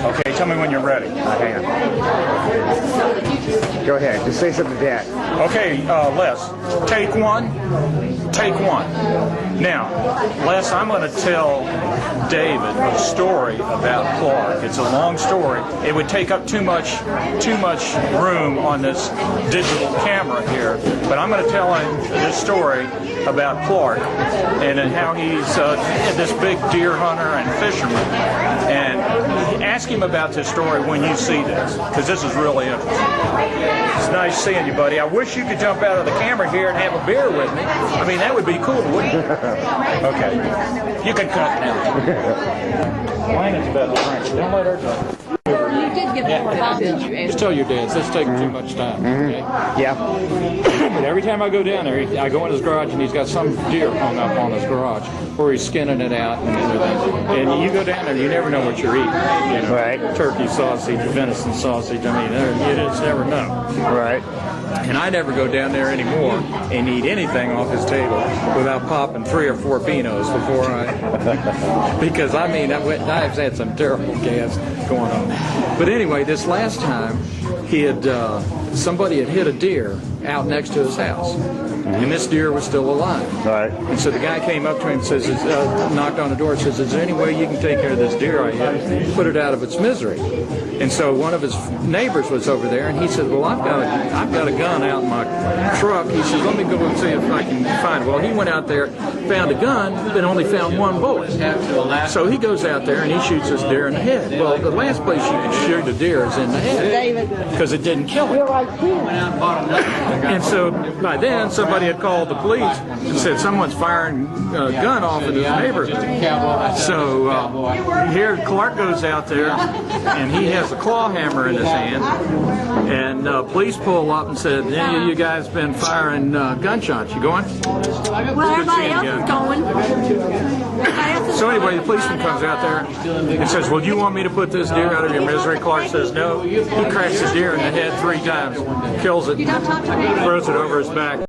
Okay, tell me when you're ready. Hang on. Go ahead. Just say something to Dad. Okay, Les, take one. Take one. Now, Les, I'm going to tell David a story about Clark. It's a long story. It would take up too much room on this digital camera here, but I'm going to tell him this story about Clark and how he's this big deer hunter and fisherman. And ask him about this story when you see this, because this is really interesting. It's nice seeing you, buddy. I wish you could jump out of the camera here and have a beer with me. I mean, that would be cool, wouldn't it? Okay. You can cut now. Mine is about the drink. Don't let her drink. You did give me more time than you asked. Just tell your dad, this is taking too much time. Okay? Yeah. But every time I go down there, I go in his garage and he's got some deer hung up on his garage where he's skinning it out and everything. And you go down there, you never know what you're eating. You know, right. Turkey sausage, venison sausage. I mean, you just never know. Right. And I never go down there anymore and eat anything off his table without popping 3 or 4 Pinots before I, because I mean, I've had some terrible gas going on. But anyway, this last time, somebody had hit a deer out next to his house. And this deer was still alive. Right. And so the guy came up to him and says, knocked on the door and says, is there any way you can take care of this deer I hit, put it out of its misery? And so one of his neighbors was over there, and he said, well, I've got a gun out in my truck. He says, let me go and see if I can find it. Well, he went out there, found a gun, but only found 1 bullet. So he goes out there and he shoots this deer in the head. Well, the last place you can shoot a deer is in the head because it didn't kill him. And so by then, somebody had called the police and said someone's firing a gun off in his neighborhood. So here Clark goes out there, and he has a claw hammer in his hand, and police pull up and said, any of you guys been firing gunshots? You going? Well, everybody else is going. So anyway, the policeman comes out there and says, well, do you want me to put this deer out of your misery? Clark says no. He cracks the deer in the head 3 times, kills it, throws it over his back.